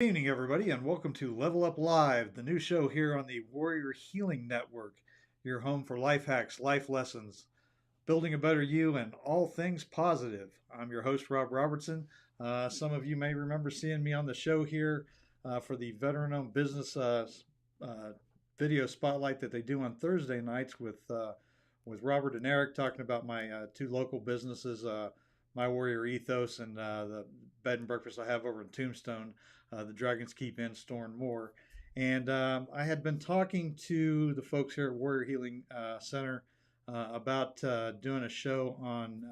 Good evening, everybody, and welcome to Level Up Live, the new show here on the Warrior Healing Network, your home for life hacks, life lessons, building a better you, and all things positive. I'm your host, Rob Robertson. Some of you may remember seeing me on the show here for the veteran owned business uh, video spotlight that they do on Thursday nights with Robert and Eric talking about my two local businesses. My Warrior Ethos and the bed and breakfast I have over in Tombstone, the Dragons Keep Inn Store and more. And I had been talking to the folks here at Warrior Healing Center about doing a show on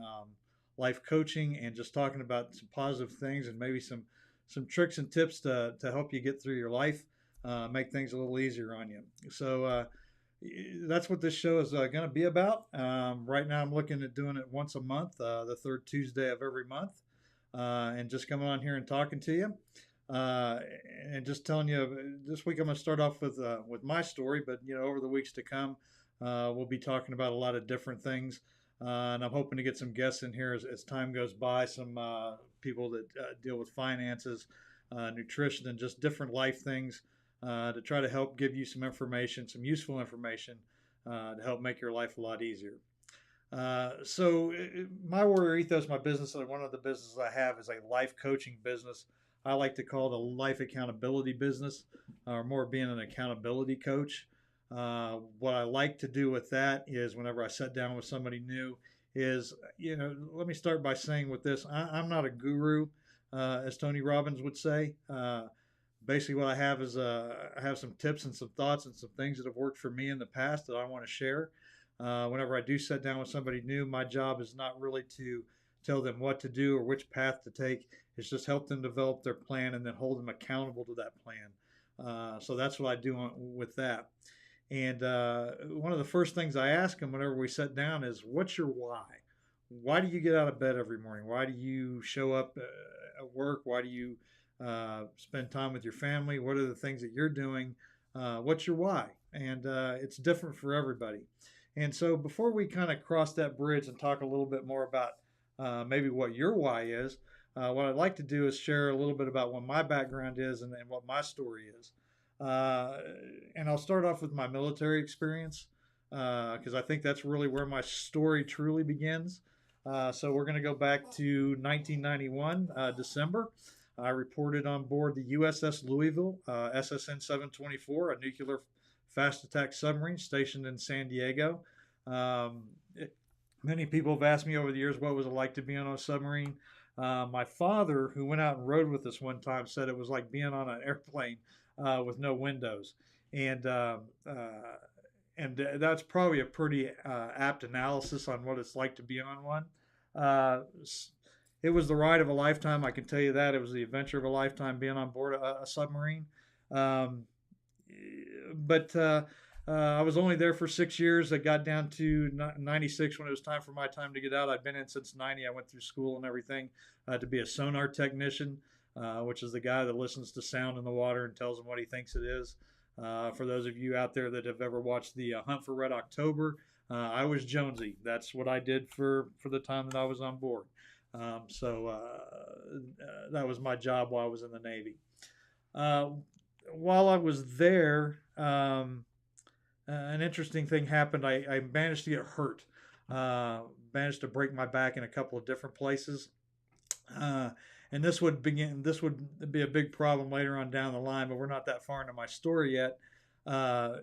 life coaching and just talking about some positive things and maybe some tricks and tips to help you get through your life, make things a little easier on you. So that's what this show is going to be about. Right now, I'm looking at doing it once a month, the third Tuesday of every month, and just coming on here and talking to you. And just telling you, this week I'm going to start off with my story, but over the weeks to come, we'll be talking about a lot of different things, and I'm hoping to get some guests in here as time goes by. Some people that deal with finances, nutrition, and just different life things to try to help give you some information, some useful information to help make your life a lot easier. My Warrior Ethos, my business, one of the businesses I have is a life coaching business. I like to call it a life accountability business, or more being an accountability coach. What I like to do with that is whenever I sit down with somebody new, is let me start by saying with this, I'm not a guru, as Tony Robbins would say. Basically, what I have is I have some tips and some thoughts and some things that have worked for me in the past that I want to share. Whenever I do sit down with somebody new, my job is not really to tell them what to do or which path to take. It's just help them develop their plan and then hold them accountable to that plan. So that's what I do with that. And one of the first things I ask them whenever we sit down is, what's your why? Why do you get out of bed every morning? Why do you show up at work? Why do you spend time with your family? What are the things that you're doing? What's your why? And it's different for everybody. And so before we kind of cross that bridge and talk a little bit more about maybe what your why is, what I'd like to do is share a little bit about what my background is and what my story is. And I'll start off with my military experience because I think that's really where my story truly begins. So we're going to go back to 1991, December. I reported on board the USS Louisville, SSN 724, a nuclear fast attack submarine stationed in San Diego. Many people have asked me over the years what was it like to be on a submarine. My father, who went out and rode with us one time, said it was like being on an airplane with no windows, and that's probably a pretty apt analysis on what it's like to be on one. Uh, it was the ride of a lifetime, I can tell you that. It was the adventure of a lifetime being on board a submarine. Um, but I was only there for 6 years. I got down to 96 when it was time for my time to get out. I'd been in since 90. I went through school and everything to be a sonar technician, which is the guy that listens to sound in the water and tells them what he thinks it is. For those of you out there that have ever watched the Hunt for Red October, I was Jonesy. That's what I did for the time that I was on board. That was my job while I was in the Navy. While I was there, an interesting thing happened. I managed to get hurt, managed to break my back in a couple of different places. And this would be a big problem later on down the line, but we're not that far into my story yet. Uh,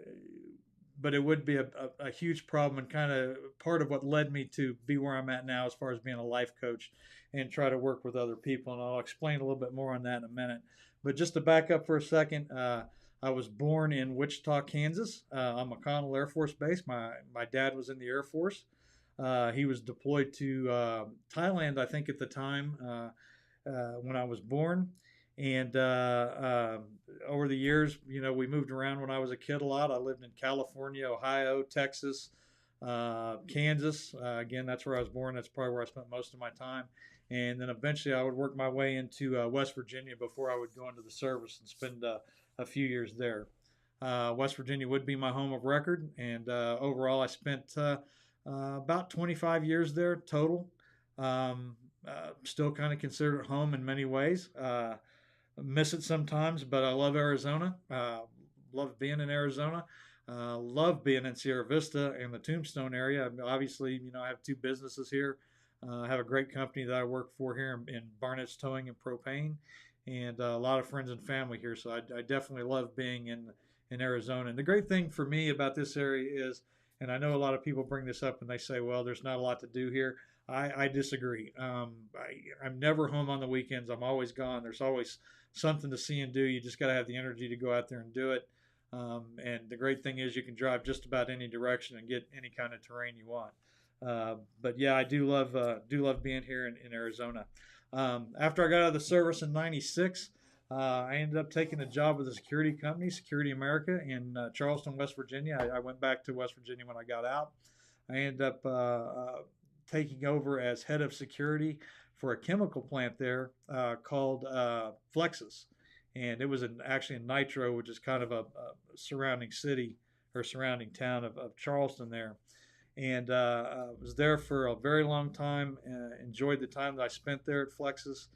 but it would be a huge problem and kind of part of what led me to be where I'm at now as far as being a life coach and try to work with other people. And I'll explain a little bit more on that in a minute. But just to back up for a second, I was born in Wichita, Kansas, on McConnell Air Force Base. My dad was in the Air Force. He was deployed to Thailand, I think, at the time when I was born. And over the years, we moved around when I was a kid a lot. I lived in California, Ohio, Texas, Kansas. Again, that's where I was born. That's probably where I spent most of my time. And then eventually I would work my way into West Virginia before I would go into the service and spend a few years there. West Virginia would be my home of record. And overall, I spent about 25 years there total. Still kind of consider it home in many ways. miss it sometimes, but I love Arizona. Love being in Arizona. Love being in Sierra Vista and the Tombstone area. Obviously, I have two businesses here. I have a great company that I work for here in Barnett's Towing and Propane, and a lot of friends and family here. So I definitely love being in Arizona. And the great thing for me about this area is, and I know a lot of people bring this up and they say, well, there's not a lot to do here. I disagree. I'm never home on the weekends. I'm always gone. There's always something to see and do. You just got to have the energy to go out there and do it. And the great thing is you can drive just about any direction and get any kind of terrain you want. But yeah, I do love being here in Arizona. After I got out of the service in '96, I ended up taking a job with a security company, Security America, in Charleston, West Virginia. I went back to West Virginia when I got out. I ended up taking over as head of security for a chemical plant there called Flexus. And it was actually in Nitro, which is kind of a surrounding city or surrounding town of Charleston there. And was there for a very long time. Enjoyed the time that I spent there at Flexus.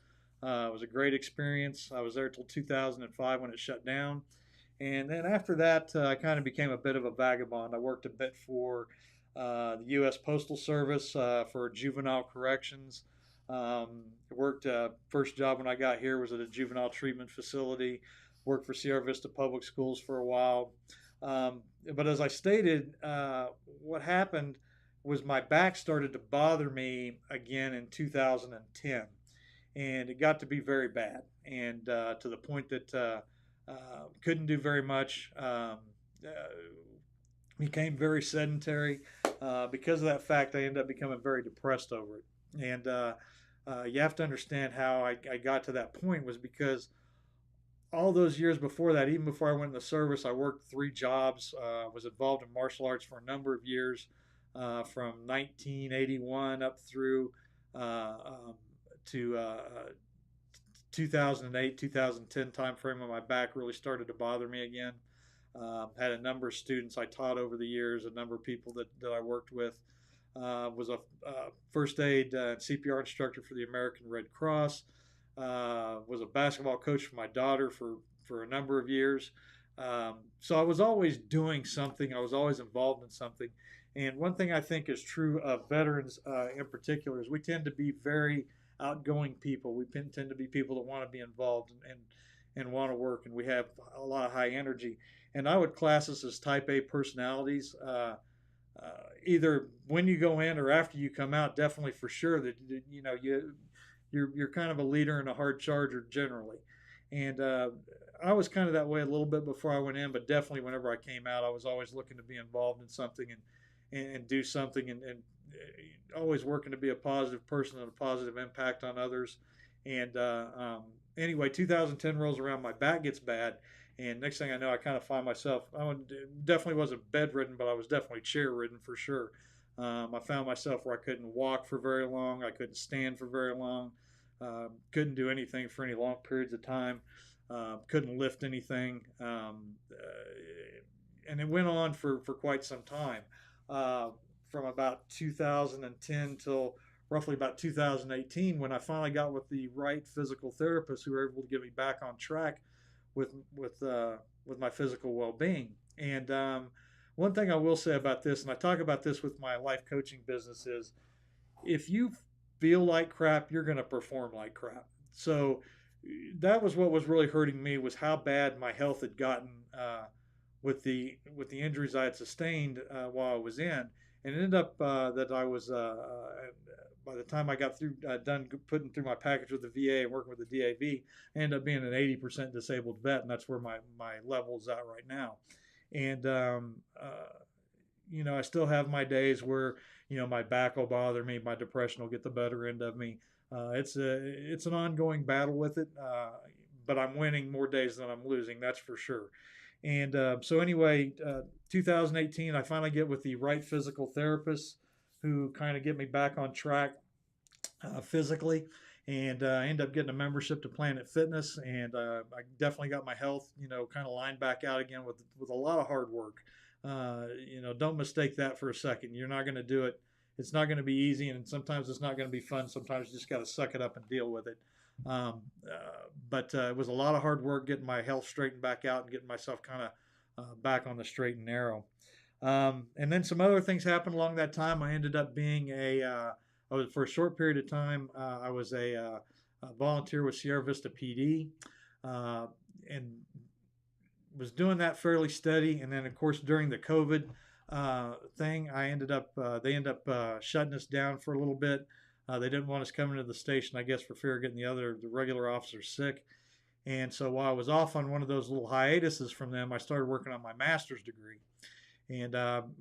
It was a great experience. I was there till 2005 when it shut down. And then after that, I kind of became a bit of a vagabond. I worked a bit for the U.S. Postal Service for juvenile corrections. Worked first job when I got here was at a juvenile treatment facility. Worked for Sierra Vista Public Schools for a while. But as I stated, what happened was my back started to bother me again in 2010, and it got to be very bad, and to the point that couldn't do very much. Became very sedentary. Because of that fact, I ended up becoming very depressed over it. And you have to understand how I got to that point was because all those years before that, even before I went in the service, I worked 3 jobs, was involved in martial arts for a number of years, from 1981 up through to 2008, 2010 timeframe when my back really started to bother me again. Had a number of students I taught over the years, a number of people that I worked with. Was a first aid CPR instructor for the American Red Cross. Was a basketball coach for my daughter for a number of years. So I was always doing something. I was always involved in something. And one thing I think is true of veterans in particular is we tend to be very outgoing people. We tend to be people that want to be involved and want to work, and we have a lot of high energy. And I would class us as type A personalities. Either when you go in or after you come out, definitely for sure that you're kind of a leader and a hard charger generally. And I was kind of that way a little bit before I went in, but definitely whenever I came out, I was always looking to be involved in something and do something and always working to be a positive person and a positive impact on others. And anyway, 2010 rolls around, my back gets bad. And next thing I know, I kind of find myself, definitely wasn't bedridden, but I was definitely chair ridden for sure. I found myself where I couldn't walk for very long. I couldn't stand for very long. Couldn't do anything for any long periods of time. Couldn't lift anything. And it went on for quite some time. From about 2010 till roughly about 2018, when I finally got with the right physical therapists who were able to get me back on track with my physical well-being. And one thing I will say about this, and I talk about this with my life coaching business, is if you feel like crap, you're going to perform like crap. So that was what was really hurting me, was how bad my health had gotten with the injuries I had sustained while I was in. And it ended up that I was by the time I got through done putting through my package with the VA and working with the DAV, I ended up being an 80% disabled vet, and that's where my level is at right now. And I still have my days where my back will bother me, my depression will get the better end of me. It's an ongoing battle with it, but I'm winning more days than I'm losing, that's for sure. And so anyway, 2018, I finally get with the right physical therapists who kind of get me back on track physically. And I end up getting a membership to Planet Fitness, and I definitely got my health, kind of lined back out again with a lot of hard work. Don't mistake that for a second. You're not going to do it. It's not going to be easy, and sometimes it's not going to be fun. Sometimes you just got to suck it up and deal with it. But it was a lot of hard work getting my health straightened back out and getting myself kind of back on the straight and narrow. And then some other things happened along that time. I ended up being I was for a short period of time. I was a volunteer with Sierra Vista PD, and was doing that fairly steady. And then, of course, during the COVID thing, I ended up they ended up shutting us down for a little bit. They didn't want us coming to the station, I guess, for fear of getting the regular officers sick. And so while I was off on one of those little hiatuses from them, I started working on my master's degree. And I'm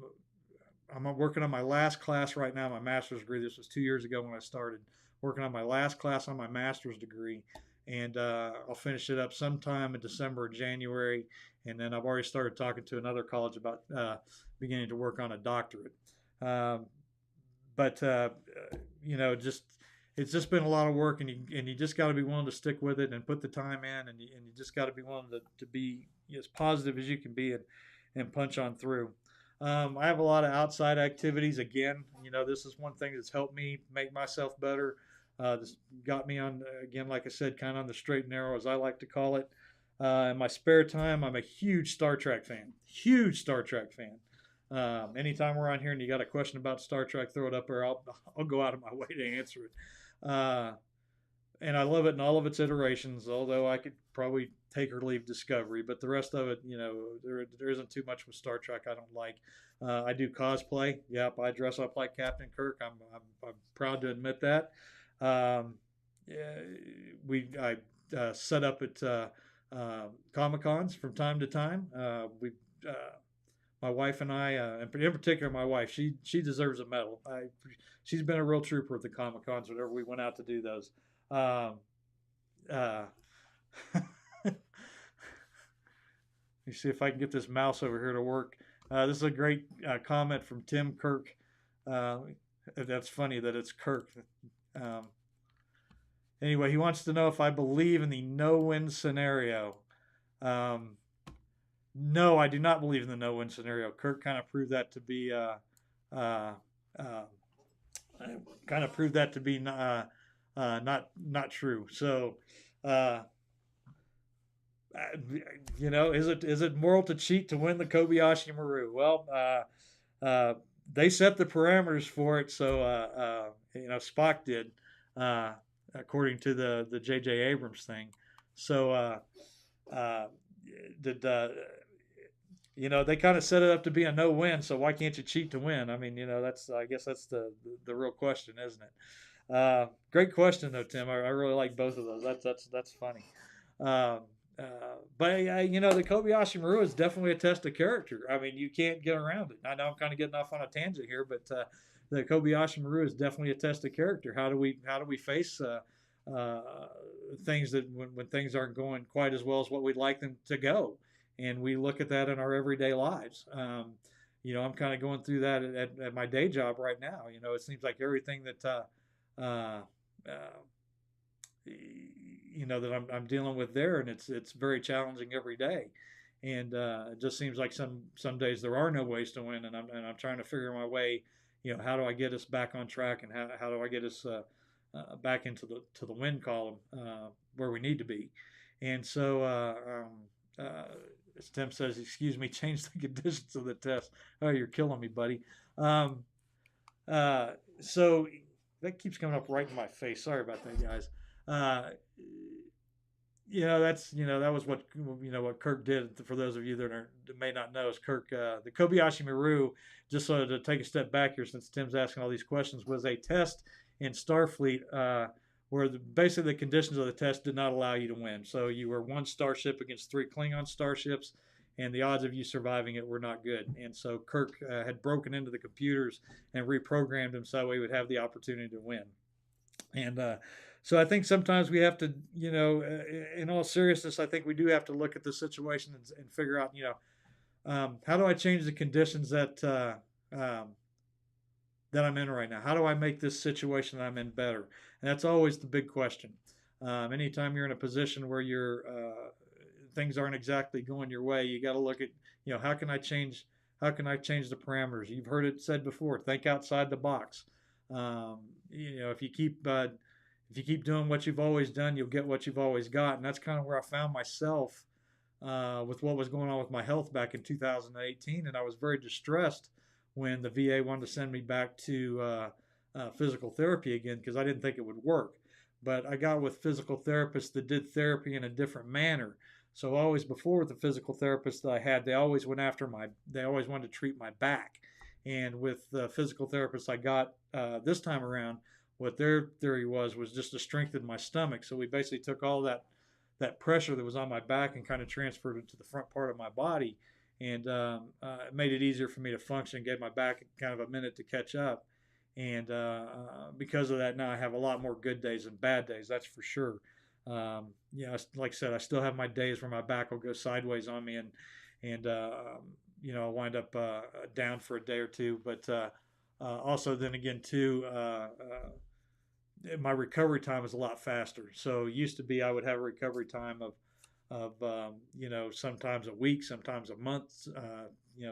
working on my last class right now, my master's degree. This was 2 years ago when I started working on my last class on my master's degree. And I'll finish it up sometime in December or January. And then I've already started talking to another college about beginning to work on a doctorate. But just it's just been a lot of work, and you just got to be willing to stick with it and put the time in, and you just got to be willing to be as positive as you can be and punch on through. I have a lot of outside activities. Again, this is one thing that's helped me make myself better. This got me on, again, like I said, kind of on the straight and narrow, as I like to call it. In my spare time, I'm a huge Star Trek fan. Huge Star Trek fan. Anytime we're on here and you got a question about Star Trek, throw it up there. I'll go out of my way to answer it. And I love it in all of its iterations, although I could probably take or leave Discovery, but the rest of it, there isn't too much with Star Trek I don't like. I do cosplay. Yep, I dress up like Captain Kirk. I'm proud to admit that. I set up at Comic Cons from time to time. My wife and I, in particular my wife, she deserves a medal. She's been a real trooper at the Comic Cons whenever we went out to do those. Let me see if I can get this mouse over here to work. This is a great comment from Tim Kirk. That's funny that it's Kirk. Anyway, he wants to know if I believe in the no-win scenario. No, I do not believe in the no-win scenario. Kirk kind of proved that to be not true. So, is it moral to cheat to win the Kobayashi Maru? Well, they set the parameters for it, so Spock did, according to the J.J. Abrams thing. So they kind of set it up to be a no-win. So why can't you cheat to win? I mean, I guess that's the real question, isn't it? Great question though, Tim. I really like both of those. That's funny. But the Kobayashi Maru is definitely a test of character. I mean, you can't get around it. I know I'm kind of getting off on a tangent here, but the Kobayashi Maru is definitely a test of character. How do we face things that when things aren't going quite as well as what we'd like them to go, and we look at that in our everyday lives. I'm kind of going through that at my day job right now. It seems like everything that that I'm dealing with there, and it's very challenging every day. And it just seems like some days there are no ways to win, and I'm trying to figure my way. How do I get us back on track, and how do I get us back into the win column where we need to be? And so as Tim says, excuse me, change the conditions of the test. Oh, you're killing me, buddy. So that keeps coming up right in my face. Sorry about that, guys. That was what Kirk did. For those of you that may not know, is Kirk, the Kobayashi Maru, just so to take a step back here, since Tim's asking all these questions, was a test in Starfleet where basically the conditions of the test did not allow you to win. So you were one starship against 3 Klingon starships, and the odds of you surviving it were not good. And so Kirk had broken into the computers and reprogrammed him so he would have the opportunity to win. And so I think sometimes we have to, in all seriousness, I think we do have to look at the situation and figure out, how do I change the conditions that I'm in right now? How do I make this situation that I'm in better? And that's always the big question. Anytime you're in a position where things aren't exactly going your way, you got to look at, how can I change the parameters? You've heard it said before, think outside the box. If you keep if you keep doing what you've always done, you'll get what you've always got. And that's kind of where I found myself with what was going on with my health back in 2018. And I was very distressed when the VA wanted to send me back to physical therapy again because I didn't think it would work. But I got with physical therapists that did therapy in a different manner. So always before with the physical therapist that I had, they always wanted to treat my back. And with the physical therapist I got this time around, what their theory was just to strengthen my stomach. So we basically took all that pressure that was on my back and kind of transferred it to the front part of my body, and it made it easier for me to function. Gave my back kind of a minute to catch up, and because of that, now I have a lot more good days than bad days. That's for sure. Like I said, I still have my days where my back will go sideways on me, and I'll wind up down for a day or two. But also, then again, too. My recovery time is a lot faster. So it used to be I would have a recovery time of sometimes a week, sometimes a month,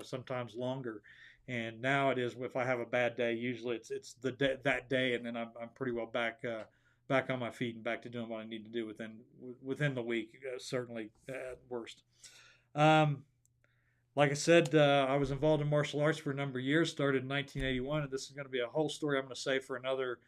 sometimes longer. And now it is if I have a bad day, usually it's that day, and then I'm pretty well back on my feet and back to doing what I need to do within the week, certainly at worst. Like I said, I was involved in martial arts for a number of years. Started in 1981, and this is going to be a whole story I'm going to say for another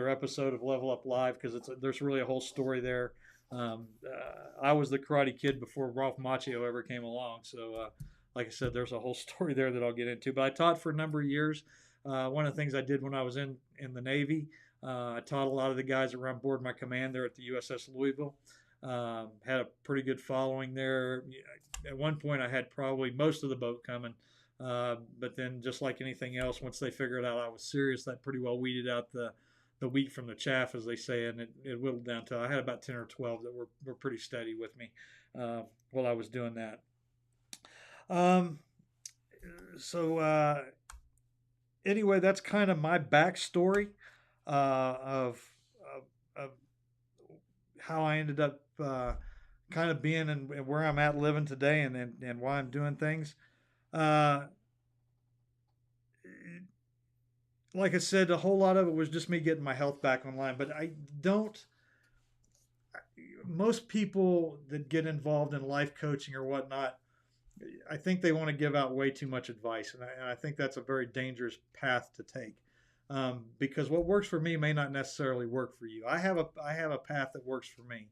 episode of Level Up Live because there's really a whole story there. I was the Karate Kid before Ralph Macchio ever came along, so like I said, there's a whole story there that I'll get into. But I taught for a number of years. One of the things I did when I was in the Navy, I taught a lot of the guys that were on board my command there at the USS Louisville. Had a pretty good following there. At one point, I had probably most of the boat coming. But then, just like anything else, once they figured out I was serious, that pretty well weeded out the wheat from the chaff, as they say, and it whittled down to I had about 10 or 12 that were pretty steady with me while I was doing that. Anyway, that's kind of my backstory of how I ended up kind of being and where I'm at living today, and why I'm doing things. Like I said, a whole lot of it was just me getting my health back online. But most people that get involved in life coaching or whatnot, I think they want to give out way too much advice. And I think that's a very dangerous path to take. Because what works for me may not necessarily work for you. I have a path that works for me.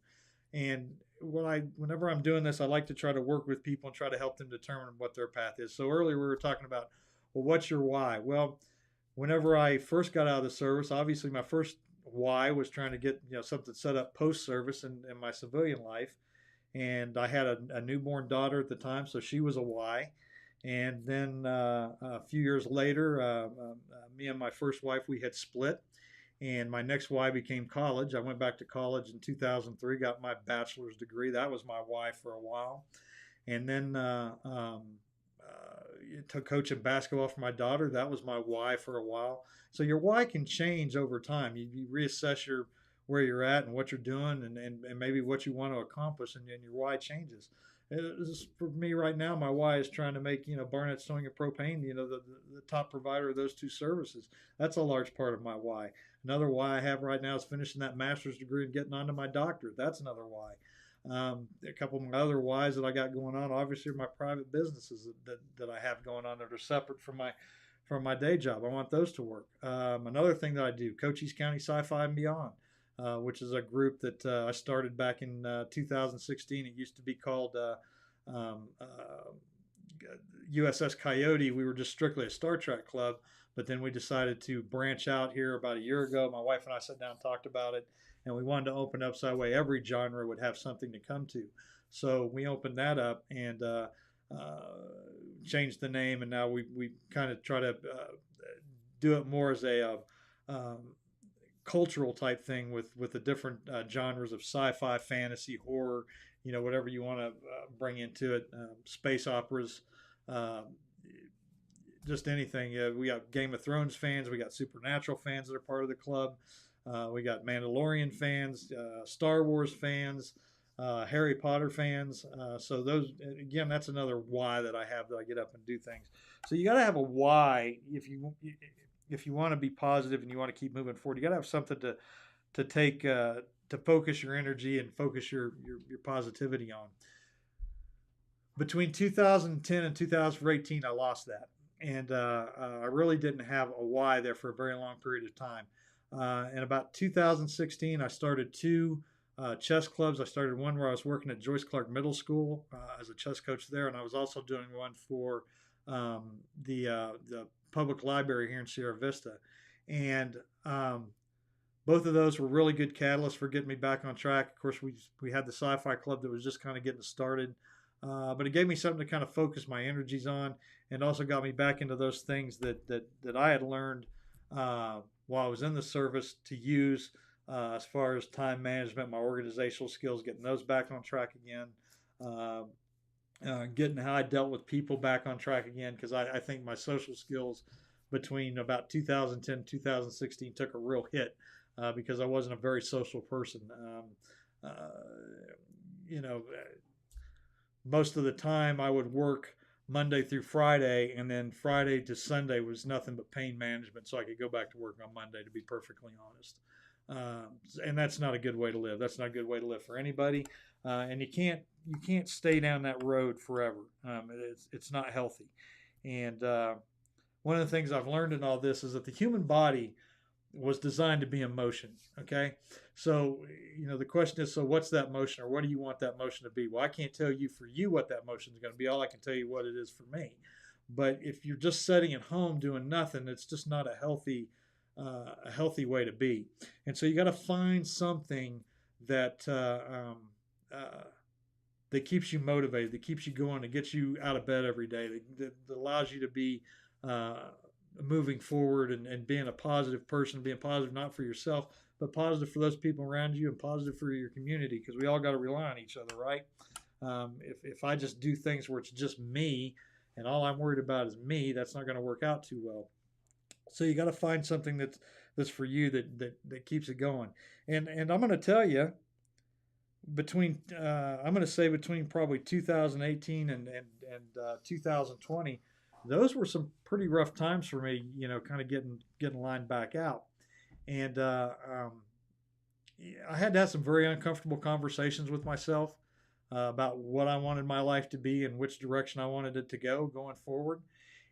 And whenever I'm doing this, I like to try to work with people and try to help them determine what their path is. So earlier we were talking about, well, what's your why? Well, whenever I first got out of the service, obviously my first why was trying to get something set up post service in my civilian life, and I had a newborn daughter at the time, so she was a why. And then a few years later, me and my first wife, we had split, and my next why became college. I went back to college in 2003, got my bachelor's degree. That was my why for a while, and then to coaching basketball for my daughter. That was my why for a while. So your why can change over time. You reassess where you're at and what you're doing, and maybe what you want to accomplish, and your why changes. For me right now, my why is trying to make Barnett Sewing and Propane the top provider of those two services. That's a large part of my why. Another why I have right now is finishing that master's degree and getting onto my doctorate. That's another why. A couple of my other whys that I got going on, obviously, are my private businesses that I have going on that are separate from my day job. I want those to work. Another thing that I do, Coach East County Sci-Fi and Beyond, which is a group that I started back in 2016. It used to be called USS Coyote. We were just strictly a Star Trek club, but then we decided to branch out here about a year ago. My wife and I sat down and talked about it, and we wanted to open up so that way every genre would have something to come to. So we opened that up and changed the name, and now we kind of try to do it more as a cultural type thing with the different genres of sci-fi, fantasy, horror, whatever you want to bring into it, space operas, just anything. We got Game of Thrones fans, we got Supernatural fans that are part of the club. We got Mandalorian fans, Star Wars fans, Harry Potter fans. So those, again, that's another why that I have, that I get up and do things. So you got to have a why if you want to be positive and you want to keep moving forward. You got to have something take to focus your energy and focus your positivity on. Between 2010 and 2018, I lost that, and I really didn't have a why there for a very long period of time. In about 2016, I started two chess clubs. I started one where I was working at Joyce Clark Middle School as a chess coach there, and I was also doing one for the public library here in Sierra Vista. And both of those were really good catalysts for getting me back on track. Of course, we had the sci-fi club that was just kind of getting started, but it gave me something to kind of focus my energies on, and also got me back into those things that I had learned while I was in the service to use as far as time management, my organizational skills, getting those back on track again, getting how I dealt with people back on track again, because I think my social skills between about 2010 and 2016 took a real hit because I wasn't a very social person. You know, most of the time I would work Monday through Friday, and then Friday to Sunday was nothing but pain management, so I could go back to work on Monday, to be perfectly honest. And that's not a good way to live. That's not a good way to live for anybody. And you can't stay down that road forever. It's not healthy. And one of the things I've learned in all this is that the human body was designed to be in motion. Okay, so the question is, so what's that motion, or what do you want that motion to be? Well, I can't tell you for you what that motion is going to be. All I can tell you what it is for me. But if you're just sitting at home doing nothing, it's just not a healthy way to be. And so you got to find something that that keeps you motivated, that keeps you going, that gets you out of bed every day, that allows you to be moving forward and being a positive person, being positive not for yourself, but positive for those people around you and positive for your community, because we all got to rely on each other, right? If I just do things where it's just me and all I'm worried about is me, that's not going to work out too well. So you got to find something that's for you that keeps it going. And I'm going to tell you, between probably 2018 and 2020, those were some pretty rough times for me. Kind of getting lined back out, and I had to have some very uncomfortable conversations with myself about what I wanted my life to be and which direction I wanted it to go going forward.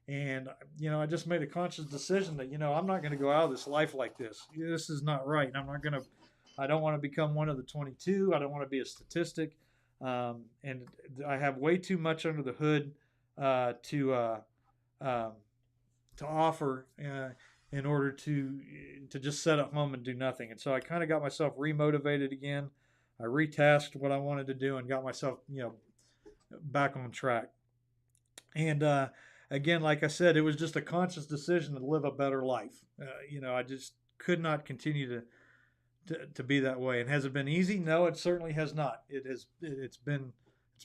And I just made a conscious decision that I'm not going to go out of this life like this. This is not right. I don't want to become one of the 22. I don't want to be a statistic. And I have way too much under the hood to offer in order to just sit at home and do nothing. And so I kind of got myself remotivated again. I retasked what I wanted to do and got myself back on track. And again, like I said, it was just a conscious decision to live a better life. I just could not continue to be that way. And has it been easy? No, it certainly has not. It's been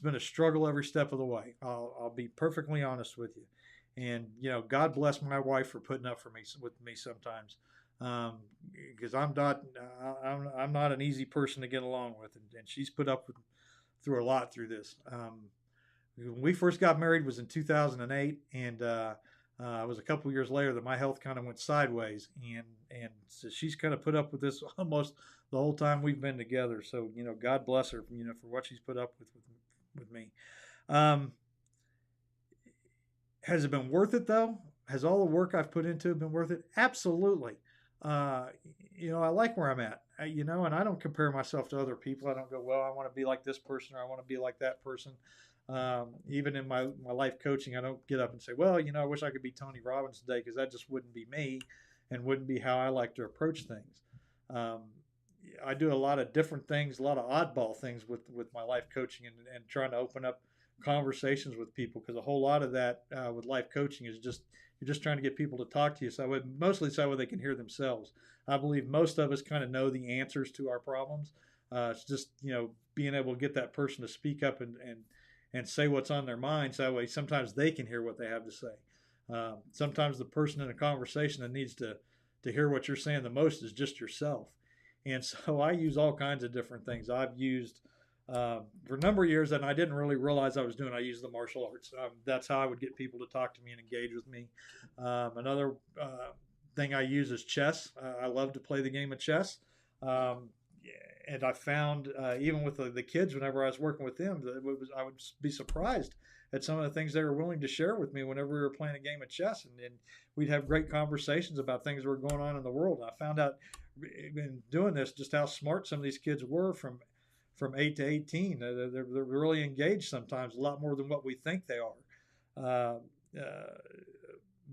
a struggle every step of the way. I'll be perfectly honest with you. And God bless my wife for putting up with me sometimes, because I'm not an easy person to get along with, and she's put up through a lot through this. When we first got married was in 2008, and it was a couple years later that my health kind of went sideways, and so she's kind of put up with this almost the whole time we've been together. So God bless her, for what she's put up with me. Has it been worth it though? Has all the work I've put into it been worth it? Absolutely. I like where I'm at. And I don't compare myself to other people. I don't go, well, I want to be like this person or I want to be like that person. Even in my life coaching, I don't get up and say, well, I wish I could be Tony Robbins today, because that just wouldn't be me and wouldn't be how I like to approach things. I do a lot of different things, a lot of oddball things with my life coaching and trying to open up conversations with people, because a whole lot of that with life coaching is you're just trying to get people to talk to you, mostly so they can hear themselves. I believe most of us kind of know the answers to our problems. It's just being able to get that person to speak up and say what's on their mind, so that way sometimes they can hear what they have to say. Sometimes the person in a conversation that needs to hear what you're saying the most is just yourself. And so I use all kinds of different things. I've used for a number of years, and I didn't really realize I was doing. I used the martial arts. That's how I would get people to talk to me and engage with me. Another thing I use is chess. I love to play the game of chess. Um, and I found even with the kids, whenever I was working with them, I would be surprised at some of the things they were willing to share with me whenever we were playing a game of chess, and we'd have great conversations about things that were going on in the world. And I found out in doing this just how smart some of these kids were from 8 to 18. They're really engaged sometimes, a lot more than what we think they are.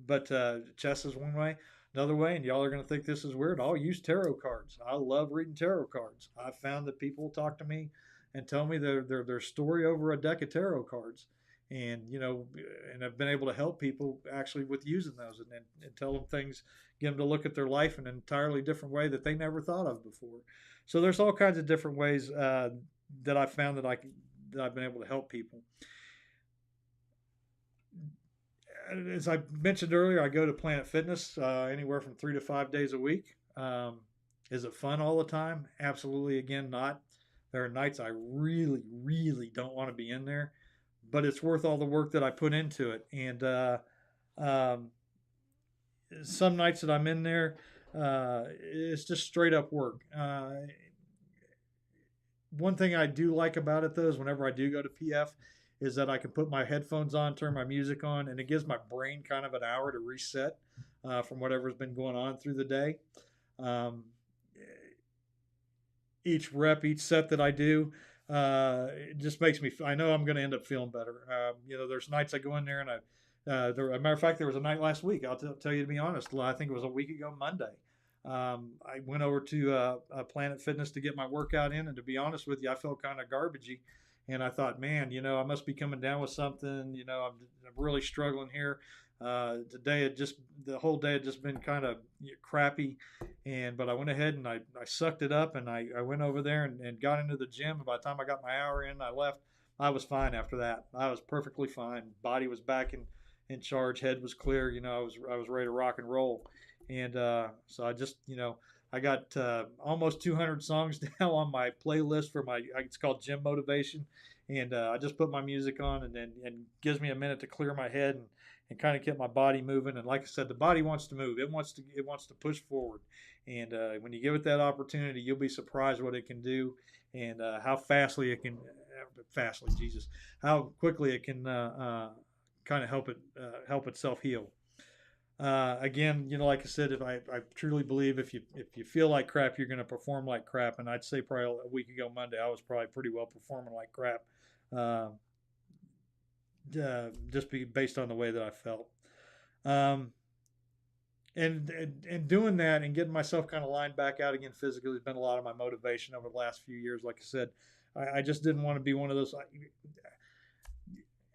But chess is one way. Another way, and y'all are going to think this is weird, I'll use tarot cards. I love reading tarot cards. I've found that people talk to me and tell me their story over a deck of tarot cards. And, and I've been able to help people actually with using those and tell them things, get them to look at their life in an entirely different way that they never thought of before. So there's all kinds of different ways that I've found that I've been able to help people. As I mentioned earlier, I go to Planet Fitness anywhere from 3 to 5 days a week. Is it fun all the time? Absolutely, again, not. There are nights I really, really don't want to be in there, but it's worth all the work that I put into it. And some nights that I'm in there, it's just straight up work. One thing I do like about it, though, is whenever I do go to PF, is that I can put my headphones on, turn my music on, and it gives my brain kind of an hour to reset from whatever's been going on through the day. Each rep, each set that I do, it just makes me, I know I'm going to end up feeling better. There's nights I go in there and as a matter of fact, there was a night last week, I'll tell you to be honest, I think it was a week ago Monday. I went over to Planet Fitness to get my workout in, and to be honest with you, I felt kind of garbagey. And I thought, man, I must be coming down with something. I'm really struggling here. The whole day had just been kind of crappy. But I went ahead and I sucked it up, and I went over there and got into the gym. And by the time I got my hour in, I left. I was fine after that. I was perfectly fine. Body was back in charge. Head was clear. I was ready to rock and roll. And so I just, I got almost 200 songs now on my playlist for it's called Gym Motivation. And I just put my music on and gives me a minute to clear my head and kind of get my body moving. And like I said, the body wants to move. It wants to push forward. And when you give it that opportunity, you'll be surprised what it can do and how how quickly it can kind of help itself heal. Again, like I said, if I truly believe if you feel like crap, you're going to perform like crap. And I'd say probably a week ago Monday, I was probably pretty well performing like crap, just based on the way that I felt. And doing that and getting myself kind of lined back out again physically has been a lot of my motivation over the last few years. Like I said, I just didn't want to be one of those.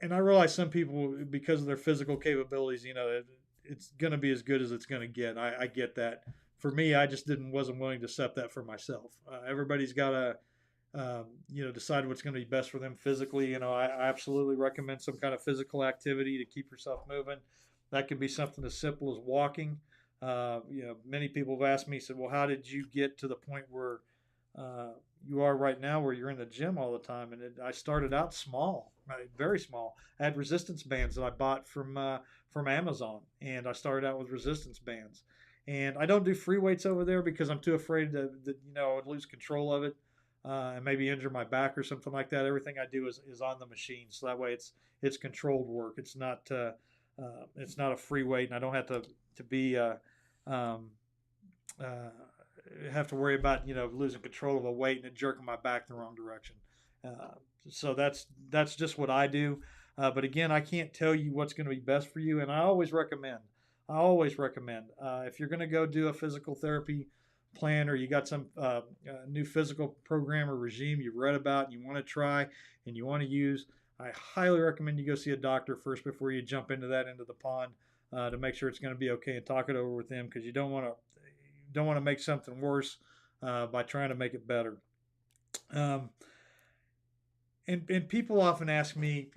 And I realize some people, because of their physical capabilities, it's going to be as good as it's going to get. I get that. For me, I just wasn't willing to accept that for myself. Everybody's got to, decide what's going to be best for them physically. I absolutely recommend some kind of physical activity to keep yourself moving. That could be something as simple as walking. Many people have asked me, said, well, how did you get to the point where you are right now, where you're in the gym all the time? And I started out small, right, very small. I had resistance bands that I bought from Amazon, and I started out with resistance bands. And I don't do free weights over there because I'm too afraid that I would lose control of it and maybe injure my back or something like that. Everything I do is on the machine, so that way it's controlled work. It's not a free weight, and I don't have to be have to worry about losing control of a weight and it jerking my back the wrong direction. So that's just what I do. But again, I can't tell you what's going to be best for you. And I always recommend if you're going to go do a physical therapy plan, or you got some new physical program or regime you've read about and you want to try and you want to use, I highly recommend you go see a doctor first before you jump into the pond to make sure it's going to be okay, and talk it over with them, because you don't want to make something worse by trying to make it better. And people often ask me,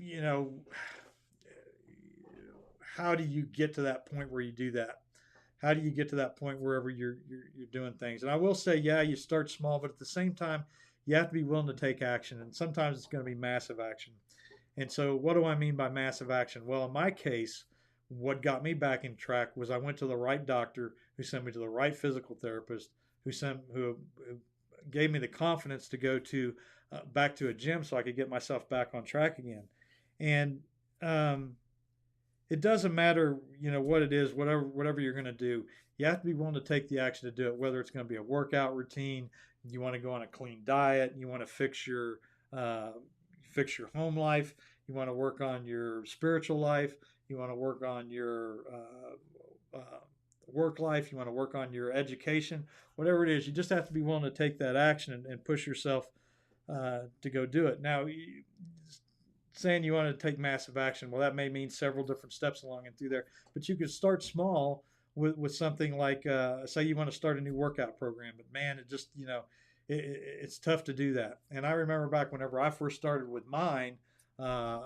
how do you get to that point where you do that? How do you get to that point wherever you're doing things? And I will say, yeah, you start small, but at the same time, you have to be willing to take action. And sometimes it's going to be massive action. And so what do I mean by massive action? Well, in my case, what got me back in track was I went to the right doctor who sent me to the right physical therapist who gave me the confidence to go to back to a gym so I could get myself back on track again. And it doesn't matter, what it is, whatever you're going to do. You have to be willing to take the action to do it. Whether it's going to be a workout routine, you want to go on a clean diet, you want to fix your home life, you want to work on your spiritual life, you want to work on your work life, you want to work on your education, whatever it is, you just have to be willing to take that action and push yourself to go do it. Now, saying you want to take massive action, well, that may mean several different steps along and through there, but you could start small with something like, say you want to start a new workout program, but man, it just, it's tough to do that. And I remember back whenever I first started with mine, I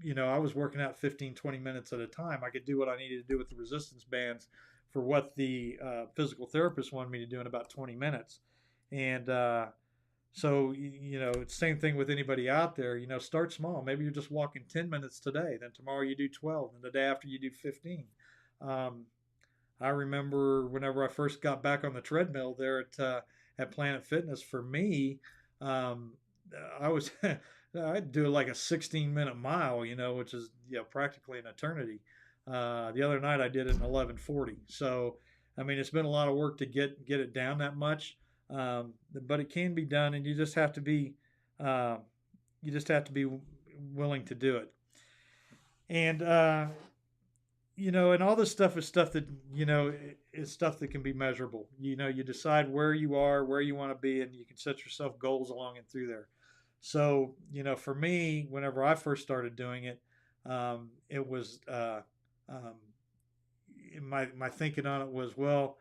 was working out 15, 20 minutes at a time. I could do what I needed to do with the resistance bands for what the physical therapist wanted me to do in about 20 minutes. And so, it's the same thing with anybody out there. Start small. Maybe you're just walking 10 minutes today. Then tomorrow you do 12. And the day after you do 15. I remember whenever I first got back on the treadmill there at Planet Fitness, for me, I was I'd do like a 16-minute mile, which is practically an eternity. The other night I did it in 11:40. So, I mean, it's been a lot of work to get it down that much, but it can be done, and you just have to be willing to do it. And and all this stuff is stuff that is stuff that can be measurable. You decide where you are, where you want to be, and you can set yourself goals along and through there. So, for me, whenever I first started doing it, it was my thinking on it was, well,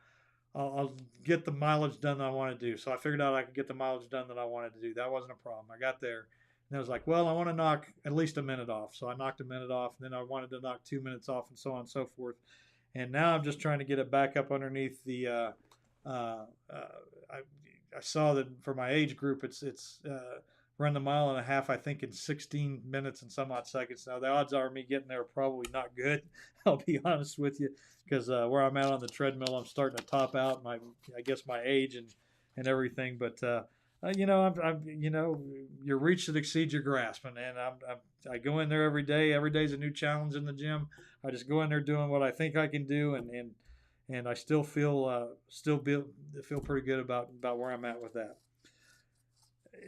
I'll get the mileage done that I want to do. So I figured out I could get the mileage done that I wanted to do. That wasn't a problem. I got there, and I was like, well, I want to knock at least a minute off. So I knocked a minute off, and then I wanted to knock 2 minutes off, and so on and so forth. And now I'm just trying to get it back up underneath the. I saw that for my age group, it's run the mile and a half, I think, in 16 minutes and some odd seconds. Now, the odds are me getting there are probably not good. I'll be honest with you, because where I'm at on the treadmill, I'm starting to top out my age and everything. But your reach should exceed your grasp, and I go in there every day. Every day's a new challenge in the gym. I just go in there doing what I think I can do, and I still feel pretty good about where I'm at with that.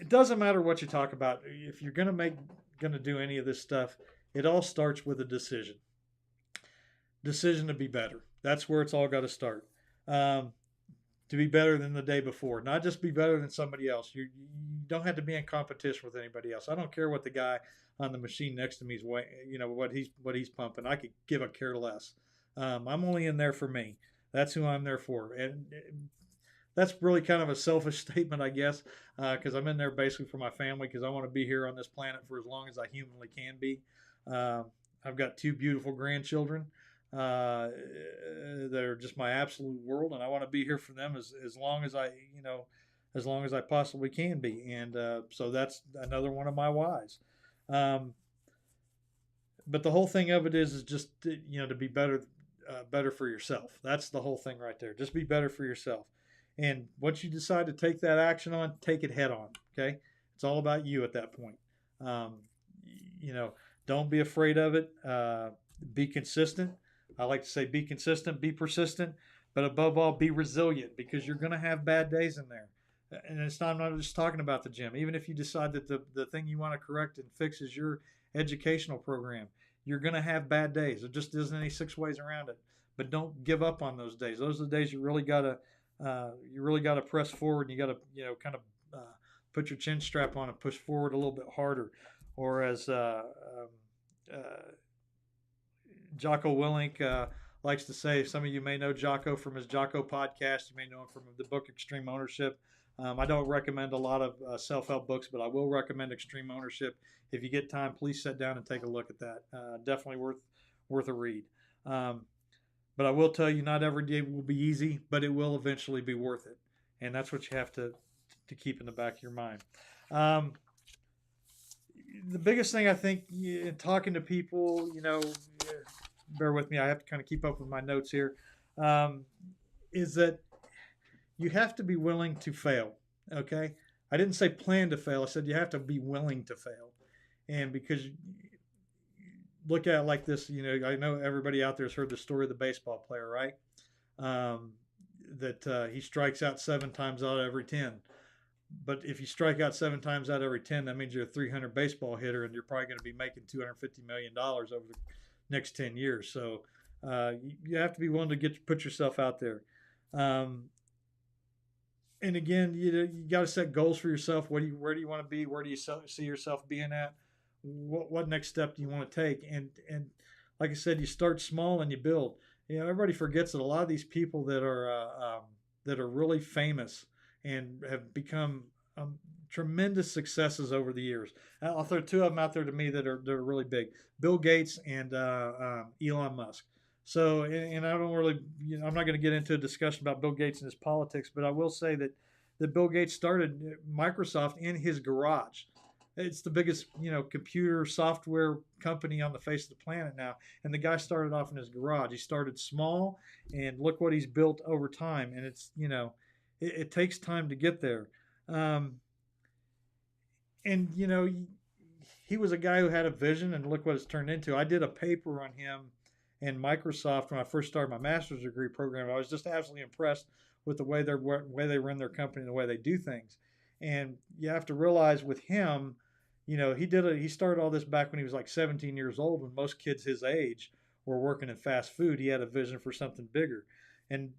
It doesn't matter what you talk about. If you're going to do any of this stuff, it all starts with a decision. Decision to be better. That's where it's all got to start. To be better than the day before, not just be better than somebody else. You don't have to be in competition with anybody else. I don't care what the guy on the machine next to me is, what he's pumping. I could give a care less. I'm only in there for me. That's who I'm there for, and that's really kind of a selfish statement, I guess, because I'm in there basically for my family, because I want to be here on this planet for as long as I humanly can be. I've got 2 beautiful grandchildren that are just my absolute world, and I want to be here for them as long as I possibly can be. And so that's another one of my whys. But the whole thing of it is just to be better for yourself. That's the whole thing right there. Just be better for yourself. And once you decide to take that action on, take it head on. Okay, it's all about you at that point. Don't be afraid of it. Be consistent. I like to say be consistent, be persistent, but above all, be resilient, because you're going to have bad days in there. And I'm not just talking about the gym. Even if you decide that the thing you want to correct and fix is your educational program, you're going to have bad days. There just isn't any 6 ways around it. But don't give up on those days. Those are the days you really got to press forward, and you got to kind of put your chin strap on and push forward a little bit harder. Or as Jocko Willink likes to say, some of you may know Jocko from his Jocko podcast. You may know him from the book Extreme Ownership. I don't recommend a lot of self-help books, but I will recommend Extreme Ownership. If you get time, please sit down and take a look at that. Definitely worth a read. But I will tell you, not every day will be easy, but it will eventually be worth it. And that's what you have to keep in the back of your mind. The biggest thing, I think, in talking to people, bear with me, I have to kind of keep up with my notes here, is that you have to be willing to fail. Okay, I didn't say plan to fail. I said you have to be willing to fail, and because look at it like this, I know everybody out there has heard the story of the baseball player, right? Um, that he strikes out 7 times out of every 10. But if you strike out 7 times out of every 10, that means you're a 300 baseball hitter, and you're probably going to be making $250 million over the next 10 years. So you have to be willing to put yourself out there. And again, you got to set goals for yourself. Where do you want to be? Where do you see yourself being at? What next step do you want to take? And like I said, you start small and you build. Everybody forgets that a lot of these people that are really famous and have become tremendous successes over the years. I'll throw 2 of them out there to me that are really big: Bill Gates and Elon Musk. So, and I don't really, I'm not going to get into a discussion about Bill Gates and his politics, but I will say that Bill Gates started Microsoft in his garage. It's the biggest, computer software company on the face of the planet now. And the guy started off in his garage. He started small, and look what he's built over time. And it's, it takes time to get there. And, he was a guy who had a vision, and look what it's turned into. I did a paper on him and Microsoft when I first started my master's degree program. I was just absolutely impressed with the way they run their company and the way they do things. And you have to realize with him, he started all this back when he was like 17 years old, when most kids his age were working in fast food. He had a vision for something bigger. And,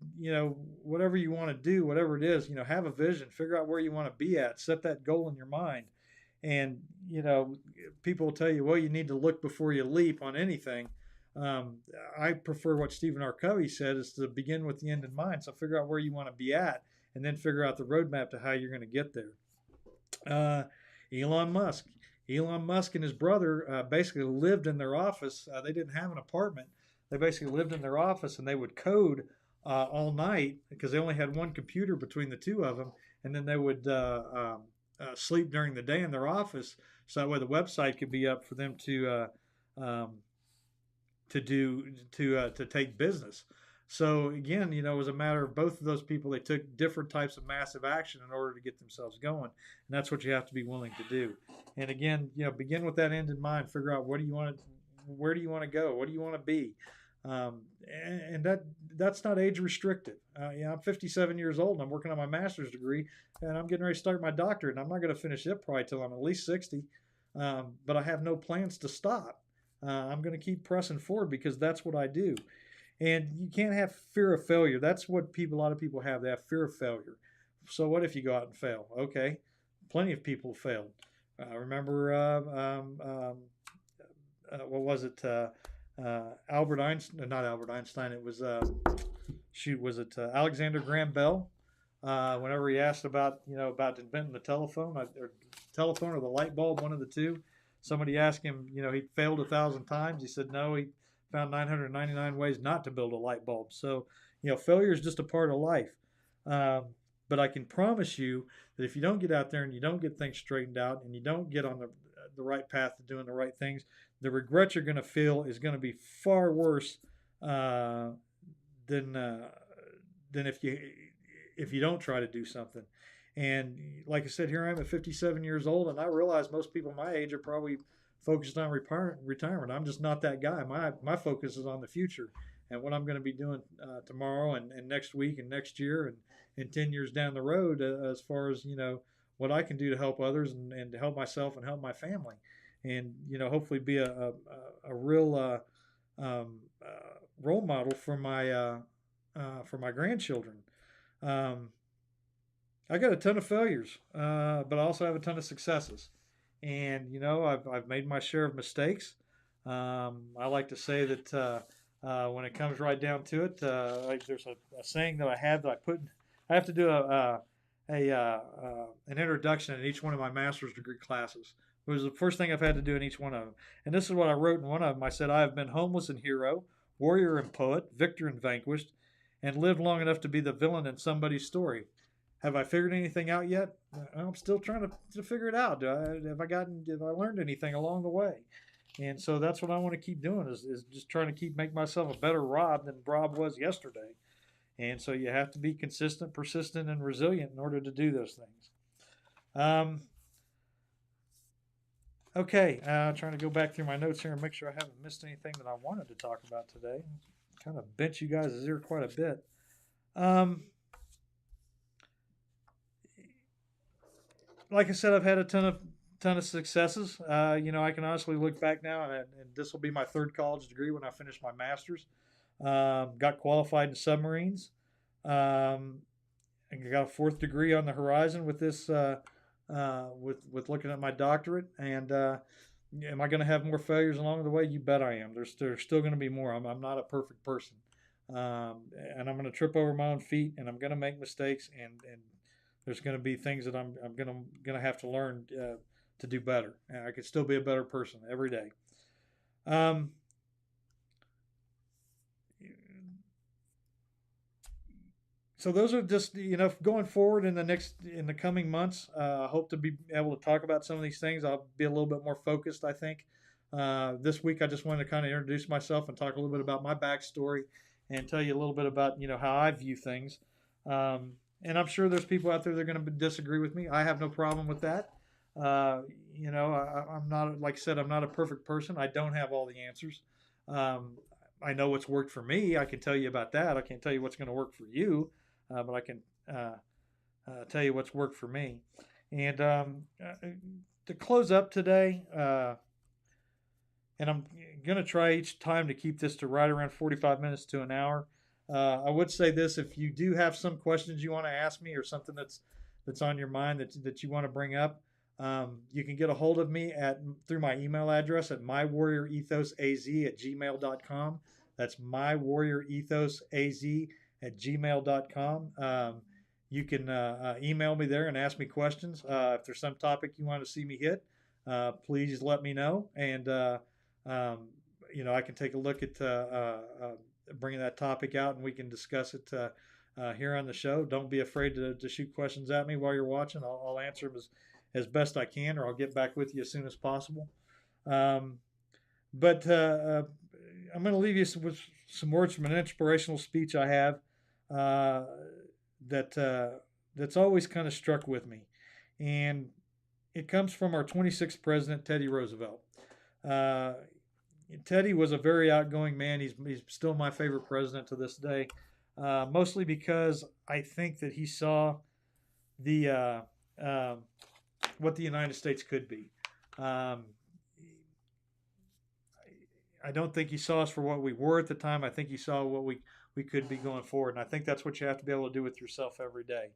whatever you want to do, whatever it is, have a vision, figure out where you want to be at, set that goal in your mind. And, people will tell you, well, you need to look before you leap on anything. I prefer what Stephen R. Covey said, is to begin with the end in mind. So figure out where you want to be at, and then figure out the roadmap to how you're going to get there. Elon Musk and his brother basically lived in their office. They didn't have an apartment. They basically lived in their office, and they would code all night because they only had one computer between the 2 of them, and then they would sleep during the day in their office, so that way the website could be up for them to take business. So again, it was a matter of both of those people. They took different types of massive action in order to get themselves going, and that's what you have to be willing to do. And again, begin with that end in mind. Figure out where do you want to go? What do you want to be? And that's not age restricted. I'm 57 years old, and I'm working on my master's degree, and I'm getting ready to start my doctorate, and I'm not going to finish it probably till I'm at least 60. But I have no plans to stop. I'm going to keep pressing forward because that's what I do. And you can't have fear of failure. That's what a lot of people have. They have fear of failure. So what if you go out and fail? Okay, plenty of people failed. Remember, what was it? Albert Einstein, not Albert Einstein. It was, Alexander Graham Bell? Whenever he asked about inventing the telephone, or the light bulb, one of the two. Somebody asked him, he failed 1,000 times. He said, no, he found 999 ways not to build a light bulb. So, failure is just a part of life. But I can promise you that if you don't get out there and you don't get things straightened out and you don't get on the right path to doing the right things, the regret you're going to feel is going to be far worse than if you don't try to do something. And like I said, here I am at 57 years old, and I realize most people my age are probably focused on retirement. I'm just not that guy. My focus is on the future and what I'm going to be doing tomorrow and next week and next year and 10 years down the road, as far as what I can do to help others and to help myself and help my family, and hopefully be a real role model for my grandchildren. I got a ton of failures, but I also have a ton of successes. And, I've made my share of mistakes. I like to say that when it comes right down to it, there's a saying that I have that I have to do an introduction in each one of my master's degree classes. It was the first thing I've had to do in each one of them. And this is what I wrote in one of them. I said, I have been homeless and hero, warrior and poet, victor and vanquished, and lived long enough to be the villain in somebody's story. Have I figured anything out yet? I'm still trying to figure it out. Have I learned anything along the way? And so that's what I want to keep doing is just trying to make myself a better Rob than Rob was yesterday. And so you have to be consistent, persistent, and resilient in order to do those things. Okay, trying to go back through my notes here and make sure I haven't missed anything that I wanted to talk about today. Kind of bent you guys' ear quite a bit. Like I said, I've had a ton of successes. I can honestly look back now, and this will be my third college degree when I finish my master's. Got qualified in submarines. I got a fourth degree on the horizon with this, with looking at my doctorate. And am I going to have more failures along the way? You bet I am. There's still going to be more. I'm not a perfect person, and I'm going to trip over my own feet, and I'm going to make mistakes, and there's going to be things that I'm going to have to learn to do better. And I can still be a better person every day. So those are just, going forward in the coming months. I hope to be able to talk about some of these things. I'll be a little bit more focused, I think. This week I just wanted to kind of introduce myself and talk a little bit about my backstory and tell you a little bit about how I view things. And I'm sure there's people out there that are going to disagree with me. I have no problem with that. I'm not, like I said, I'm not a perfect person. I don't have all the answers. I know what's worked for me. I can tell you about that. I can't tell you what's going to work for you. But I can tell you what's worked for me. And to close up today, and I'm going to try each time to keep this to right around 45 minutes to an hour. I would say this: if you do have some questions you want to ask me or something that's on your mind that you want to bring up, you can get a hold of me through my email address at mywarriorethosaz@gmail.com. That's mywarriorethosaz@gmail.com. You can email me there and ask me questions. If there's some topic you want to see me hit, please let me know. And, I can take a look at bringing that topic out, and we can discuss it here on the show. Don't be afraid to shoot questions at me while you're watching. I'll answer them as best I can, or I'll get back with you as soon as possible. But I'm going to leave you with some words from an inspirational speech I have that's always kind of struck with me. And it comes from our 26th president, Teddy Roosevelt. Teddy was a very outgoing man. He's still my favorite president to this day, mostly because I think that he saw what the United States could be. I don't think he saw us for what we were at the time. I think he saw what we could be going forward. And I think that's what you have to be able to do with yourself every day.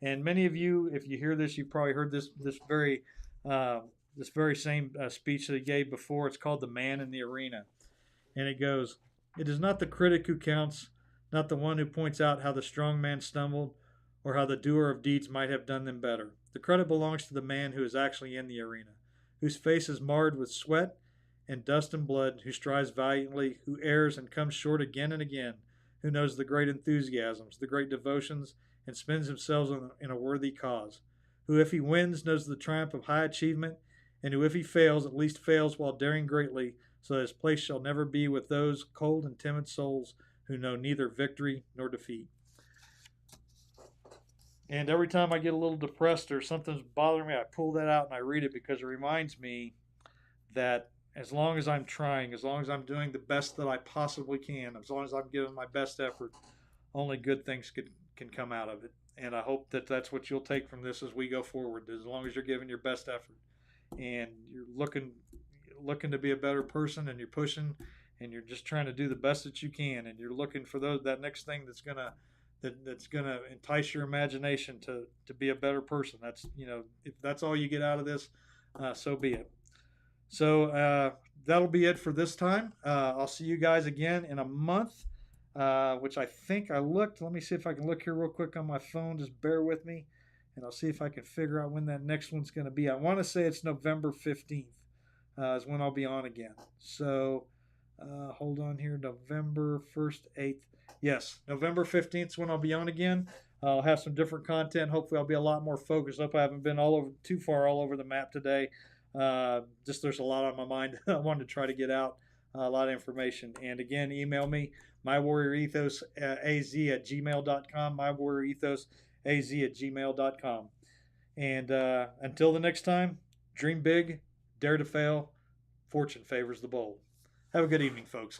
And many of you, if you hear this, you've probably heard this very same speech that he gave before. It's called The Man in the Arena. And it goes, "It is not the critic who counts, not the one who points out how the strong man stumbled or how the doer of deeds might have done them better. The credit belongs to the man who is actually in the arena, whose face is marred with sweat and dust and blood, who strives valiantly, who errs and comes short again and again, who knows the great enthusiasms, the great devotions, and spends himself in a worthy cause, who if he wins knows the triumph of high achievement, and who if he fails at least fails while daring greatly, so that his place shall never be with those cold and timid souls who know neither victory nor defeat." And every time I get a little depressed or something's bothering me, I pull that out and I read it because it reminds me that as long as I'm trying, as long as I'm doing the best that I possibly can, as long as I'm giving my best effort, only good things can come out of it. And I hope that that's what you'll take from this as we go forward. As long as you're giving your best effort and you're looking to be a better person, and you're pushing, and you're just trying to do the best that you can, and you're looking for that next thing that's gonna entice your imagination to be a better person. That's if that's all you get out of this, so be it. So that'll be it for this time. I'll see you guys again in a month, which I think I looked. Let me see if I can look here real quick on my phone. Just bear with me, and I'll see if I can figure out when that next one's going to be. I want to say it's November 15th is when I'll be on again. So hold on here. November 1st, 8th. Yes, November 15th is when I'll be on again. I'll have some different content. Hopefully I'll be a lot more focused. Hope I haven't been too far all over the map today. Just there's a lot on my mind I wanted to try to get out. a lot of information. And again, email me, mywarriorethosaz@gmail.com, mywarriorethosaz@gmail.com. And until the next time, dream big, dare to fail, fortune favors the bold. Have a good evening, folks.